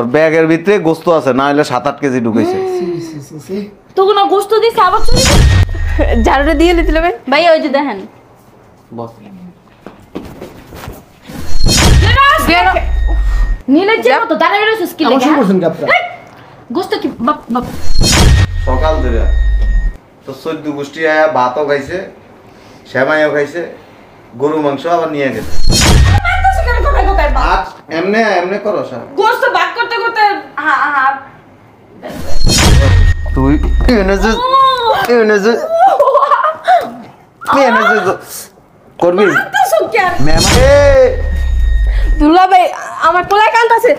আর ব্যাগের ভিতরে গোস্ত আছে, না হলে 7-8 কেজি ঢুকেছে। তো কোনো গোস্ত দিছে আবার চুরি ঝাড়ুটা দিয়ে দিতে হবে ভাই। ওই যে দেখেন বস নীলের যে মতো দাঁড়ায় রয়েছে স্কিল আমার শুরু করছেন কি আপনারা? গোস্ত কি বাপ বাপ সকাল ধরে তো 14 গোষ্ঠী আয়া ভাতও খাইছে, সেমাইও খাইছে, গরু মাংস আবার নিয়ে গেছে। আর এমনে এমনে করো সব গোস্ত ভাগ করতে করতে তুই এনে যে করবি ম্যাম। দুলা ভাই আমার পোলায় কাঁদতেছে,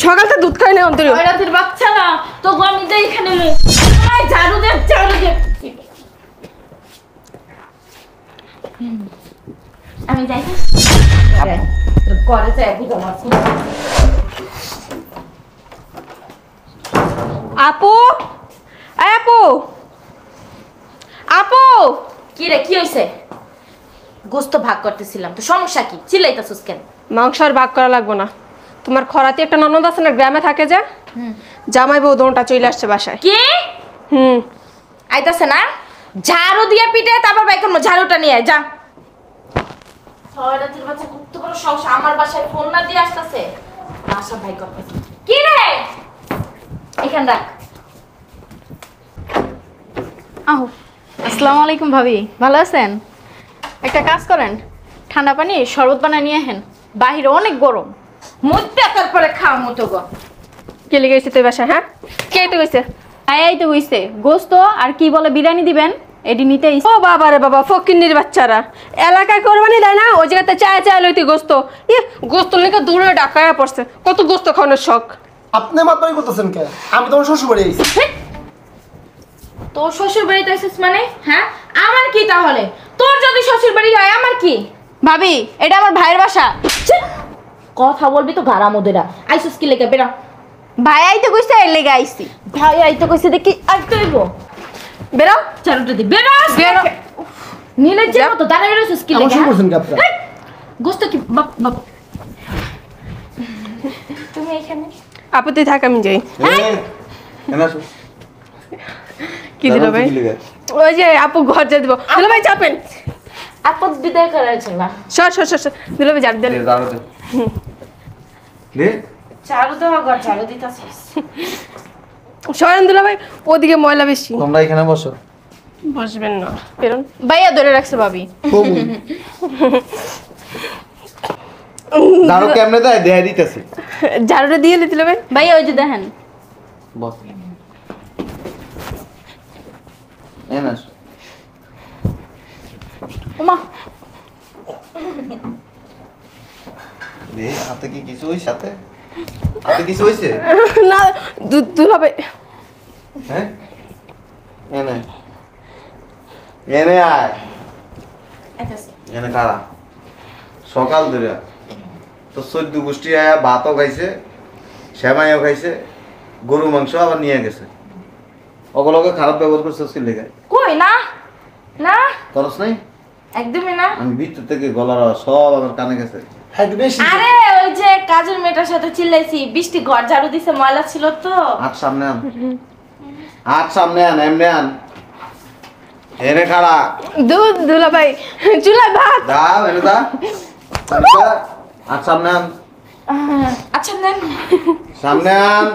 সকালটা দুধ খাই না অন্তরে। ওই রাতের বাচ্চা না তো আমি তো এখানে ঝাড়ু দে আমি যাই করে চাই বুঝো না। আপু আপু আপু কি রে কি হইছে? গোস্ত ভাগ করতেছিলাম তো সমস্যা কি? চিল্লাইতাছস কেন? মাংস আর ভাগ করা লাগবো না। তোমার খরাতে একটা ননদ আছে না, গ্রামে থাকে যে, জামাই বউ দোনটা চলে আসছে বাসায়। কি আইতাছে না? ঝাড়ু দিয়ে পিটে তারপর বাইক করবো। ঝাড়ুটা নিয়ে যা। ছয়রাতের বাচ্চা কত বড় সাহস আমার বাসায় ফোন না দিয়ে আসতেছে। বাসা ভাই করতেছে কি রে? এখান রাখ। আহো, আসসালামু আলাইকুম ভাবি, ভালো আছেন? একটা কাজ করেন, ঠান্ডা পানি শরবত বানায় নিয়ে আসেন, বাহিরে অনেক গরম। মুদ্দা তারপরে খাওয়া মতো গো। কে লেগে গেছে তুই বাসায়? হ্যাঁ কে তো গেছে? এই তো হইছে গোস্ত আর কি বলে বিরিয়ানি দিবেন, এটি নিতে ও বাবা রে বাবা, ফকিন্নির বাচ্চারা এলাকায় কোরবানি দেয় না, ওই জায়গাতে চায় লইতে গোস্ত। গোস্ত লেগে দূরে ডাকায়া পড়ছে, কত গোস্ত খাওয়ানোর শখ। আপনি মাত্রই করতেছেন কে? আমি তোমার শ্বশুর বাড়ি আইছি। তোর শ্বশুর বাড়িতে আসিস মানে? হ্যাঁ আমার কি তাহলে? তোর যদি শ্বশুর বাড়ি হয় আমার কি? ভাবি এটা আমার ভাইয়ের বাসা। কথা বলবি তো গারা মোদেরা। আইসুস কি লেগে বেরা। ভাই আইতে কইছে, এর লেগে আইছি। ভাই আইতে কইছে দেখি আইতে হইব। বেরো চারুটা দি বেরা। নীলের যে মতো দাঁড়ায় রয়েছিস কি আমার লেগে? শুরু করছেন কি আপনারা? গোস্ত কি বাপ বাপ। তুমি এখানে আপত্তি থাক, আমি যাই। কি দিল ভাই? ওই যে আপু ঘর যা দিব। দিল ভাই চাপেন, আপদ বিদায় করাইছে না। সর দিল ভাই যাপ দেন। চারু তো ঘর চারু দিতাছিস। সরেন দিল ভাই, ওদিকে ময়লা বেশি। তোমরা এখানে বসো। বসবেন না, বেরোন। ভাইয়া ধরে রাখছে ভাবি। ঝাড়ু কেমনে দেয় দেয়া দিতেছি। ঝাড়ুটা দিয়ে দিল ভাই। ভাইয়া ওই যে দেখেন বস এনাস ওমা দে হাতে কি কিছু হইছে? হাতে কিছু হইছে? না দুল ভাই। হ্যাঁ এনে এনে আয় এনে কারা সকাল ধরে তো 14 গোষ্ঠী আয়া ভাতও খাইছে, সেমাইও খাইছে, গরু মাংস আবার নিয়ে গেছে। ওগুলোকে খারাপ ব্যবহার করছে কি লেগে? কই না না করস নাই? একদমই না। আমি ভিতর থেকে গলার আওয়াজ সব আমার কানে গেছে। হ্যাঁ একটু বেশি। আরে ওই যে কাজের মেয়েটার সাথে চিল্লাইছি, বৃষ্টি ঘর ঝাড়ু দিছে, ময়লা ছিল তো। হাত সামনে আন, হাত সামনে আন, এমনি আন। এনে খাড়া দুলা ভাই চুলা ভাত দাও, এনে দা হাত সামনে আন, আচ্ছা নেন। সামনে আন,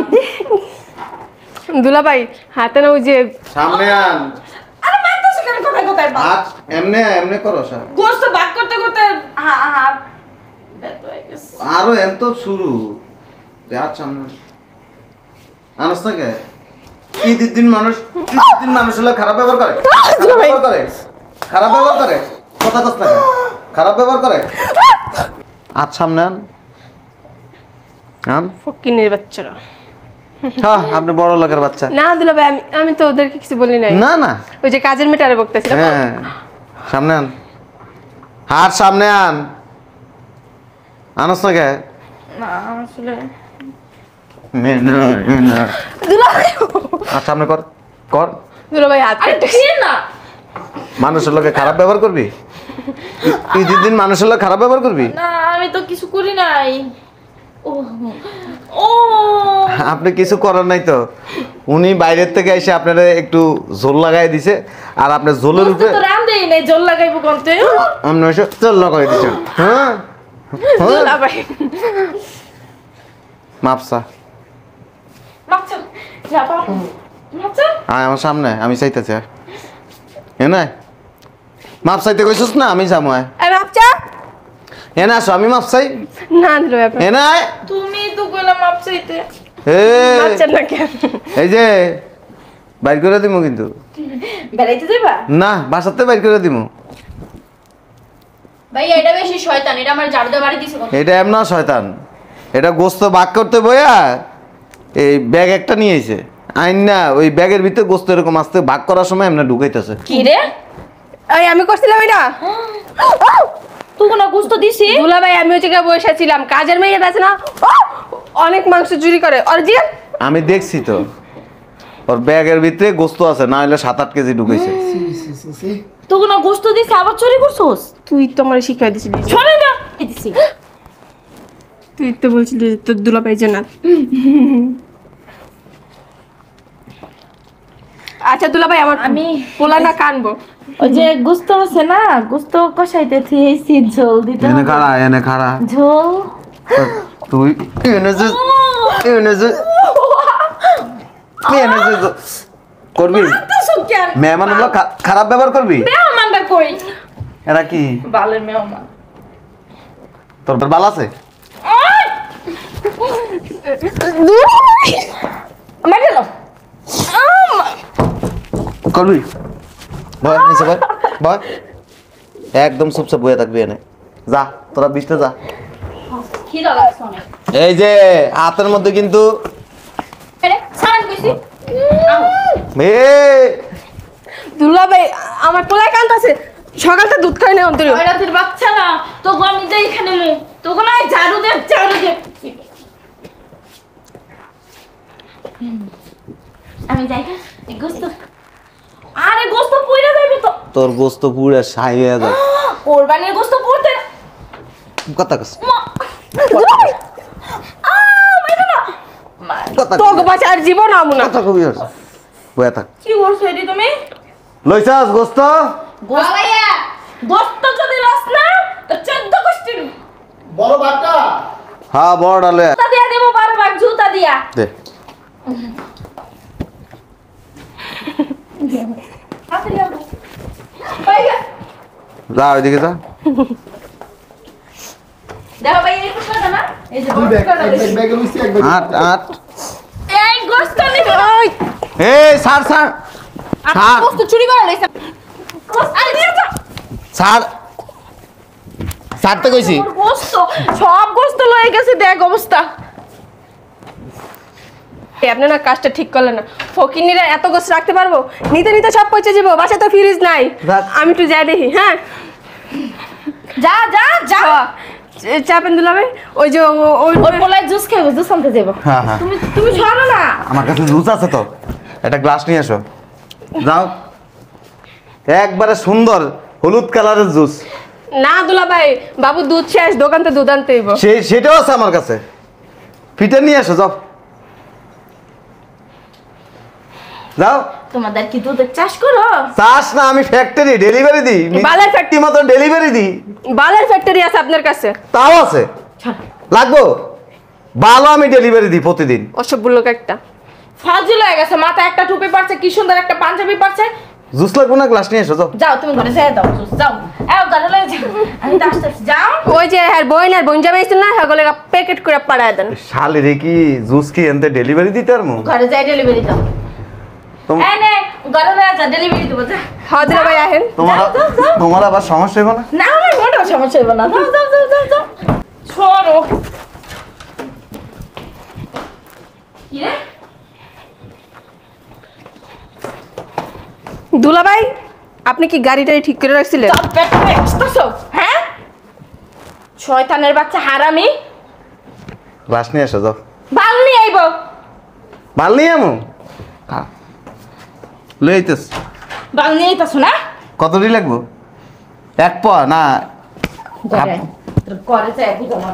দুলা ভাই হাতে না ওই যে সামনে আন। আরে মানতেছ কেন কোথায় কোথায় বাপ? হাত এমনি এমনি করো সব। গোস্ত ভাগ করতে করতে হাত ব্যথা হয়ে গেছে। আরো এত শুরু হাত সামনে আনস না কে? ঈদের দিন মানুষ হলে খারাপ ব্যবহার করে, খারাপ ব্যবহার করে কথা কস না কেন? খারাপ ব্যবহার করে। হাত সামনে আন, আন। ফকিন্নির বাচ্চারা। হ্যাঁ আপনি বড় লোকের বাচ্চা। না দুলা ভাই আমি তো ওদেরকে কিছু বলি নাই। না না ওই যে কাজের মেয়েটারে বকতেছিল। হ্যাঁ সামনে আন, হাত সামনে আন। আনস না কে? না আসলে দুলা ভাই হাত সামনে কর কর। দুলা ভাই হাত আরে কি না মানুষের লোকে খারাপ ব্যবহার করবি? ঈদের দিন মানুষের লোক খারাপ ব্যবহার করবি? না আমি তো কিছু করি নাই। ও ও আপনি কিছু করার নাই তো, উনি বাইরের থেকে এসে আপনারা একটু ঝোল লাগাই দিছে, আর আপনার ঝোলের বুঝতে উপরে তো রান্ধেই নাই, জল লাগাইবো কোনতে? আপনি এসে ঝোল লাগাই দিচ্ছেন। হ্যাঁ দুলাভাই মাপসা মাপছো যা বাবা মাপছো। আয় আমার সামনে, আমি চাইতেছি এনে মাপ চাইতে কইছিস না, আমি যাবো আরে বাচ্চা এনে আসো, আমি মাপ চাই না দুলাভাই আপনি এনে আয়। তুমি তো কইলা মাপছাইতে। এই, বাচ্চা না কেন? এই যে বাইর করে দিমু কিন্তু, বেড়াইতে যাবা? না বাসাতে বাইর করে দিমু। ভাই এটা বেশি শয়তান, এটা আমার ঝাড়ু দিয়ে বাড়ি দিছে কোন। এটা এমন শয়তান, এটা গোস্ত ভাগ করতে বইয়া এই ব্যাগ একটা নিয়ে আইছে, আইন না ওই ব্যাগের ভিতরে গোস্ত এরকম আস্তে ভাগ করার সময় এমনি ঢুকাইতেছে। কি রে? এই আমি করছিলাম এটা। তুই কোন গুস্ত দিছি? দুলাভাই আমি হচ্ছে গিয়ে বসে ছিলাম, কাজের মেয়ে আছে না অনেক মাংস চুরি করে অরিজিনাল। আমি দেখছি তো ওর ব্যাগের ভিতরে গোস্ত আছে, না হলে 7-8 কেজি ঢুকাইছে। তুই কোন গুস্ত দিছি আবার চুরি করছস? তুই তো আমার শিখাই দিছিলি, শোনে না এই দিছি। তুই তো বলছিলি যে তোর দুলাভাই জানা। আচ্ছা দুলাভাই আমার পোলা না কানবো। ওই যে গুস্ত আছে না, গুস্ত কষাইতে থিয়েছি, ঝোল দিতে এনে হবে। খাড়া, এনে খাড়া ঝোল তুই এনে যে এনে যে এনে যে করবি সুকেন মেহমান হলো খারাপ ব্যবহার করবি। মেহমানটা কই? এরা কি বালের মেহমান। তোর বাল আছে? মেরে লো। করবি বয় নিচে বয় বয়, একদম চুপচাপ বয়ে থাকবি এনে। যা তোরা বিছতে যা। কি লাগছে অনেক। এই যে হাতের মধ্যে কিন্তু আরে সারান কইছি। এ দুলাভাই আমার পোলায় কান্দাছে, সকালটা দুধ খাই না অন্তরে। ওই রাতের বাচ্চা না, তোকে আমি যাই এখানে মু, তোকে না ঝাড়ু দে, ঝাড়ু দে। আমি যাই না, এই গোস্ত। আরে গোস্ত পুইরা যাবে তো। তোর গোস্ত পুরো ছাই হয়ে যায়। কোরবানির গোস্ত পুড়তে না। কথা কস মেরে না। কথা তোকে বাঁচা আর জীবন আমু না। কথা কবি বয়ে থাক। কি করছো এটি তুমি? লইছাস গোস্ত? ভাইয়া গোস্ত যদি লস না, তো 14 কোশ্চেন। বড় বাটা হ্যাঁ বড় ডালে জুতা দিয়া দেবো 12 ভাগ জুতা দিয়া। দে। হাতে লিয়া দো। ভাইয়া যা ওইদিকে যা। দেখো ভাই এই কুসা না, এই যে দুই বড় ব্যাগ কুসা এক ব্যাগ ব্যাগে লইছি এক ব্যাগ আট আট এই গোস্ত নিবি। এই সার সার সার গোস্ত চুরি করে লইছে। আরে নিয়ে যা। সার সারতে কইছি। তোর গোস্ত, সব গোস্ত লয়ে গেছে, দেখ অবস্থা। আপনি না কাজটা ঠিক করলেন না, ফকিনিরা এত গোছ রাখতে পারবো? নিতে নিতে সব পচে যাবো, বাসায় তো ফ্রিজ নাই। রাখ। আমি একটু যাই দেখি। হ্যাঁ যা যা যা। চাপেন দুলাভাই, ওই যে ওই ওর পোলায় জুস খাইবো, জুস আনতে যাবো। হ্যাঁ হ্যাঁ তুমি তুমি সরো না। আমার কাছে জুস আছে তো, একটা গ্লাস নিয়ে এসো। যাও, একবারে সুন্দর হলুদ কালারের জুস। না দুলাভাই, বাবু দুধ শেষ, দোকান থেকে দুধ আনতে হইব। সেটাও আছে আমার কাছে, ফিটে নিয়ে এসো। যাও যাও। তোমাদের কি দুধের চাষ করো? চাষ না, আমি ফ্যাক্টরি ডেলিভারি দিই, বালের ফ্যাক্টরি মতো ডেলিভারি দিই। বালের ফ্যাক্টরি আছে আপনার কাছে? তাও আছে, লাগবো। ভালো আমি ডেলিভারি দিই প্রতিদিন। অসভ্য লোক একটা। ফাজিল হয়ে গেছে, মাথা একটা টুপি পারছে, কি সুন্দর একটা পাঞ্জাবি পারছে। জুস লাগবো না, গ্লাস নিয়ে এসো। যাও যাও তুমি ঘরে যাই দাও জুস, যাও। এও ঘরে লয়ে যাও, আমি তো আসতেছি, যাও। ওই যে হ্যাঁ বোন আর বোন জামাই না, সকলে প্যাকেট করে পাড়ায় দেন। শালি রে, কি জুস কি এনতে ডেলিভারি দিতে আর মু ঘরে যাই ডেলিভারি দাও। তোম- এই নে ঘরে লয়ে যা, ডেলিভারি দেবো, যা। হ্যাঁ দুলাভাই আহেন। তোমার আবার সমস্যা হবে না? না আমার মোটেও সমস্যা হইব না, যাও যাও যাও যাও যাও। সরো। কি রে? দুলাভাই আপনি কি গাড়িটাই ঠিক করে রাখছিলেন? চাপ পেটে আসতেছো, হ্যাঁ? শয়তানের বাচ্চা হারামি। গ্লাস নিয়ে এসো। যাও, বাল নিয়ে আইব। ভাল নিয়ে আমু লইতেছ। বাল নিয়ে আইতাছো না? কতটি লাগবো? এক পা না ঘরে যাই বুঝো না।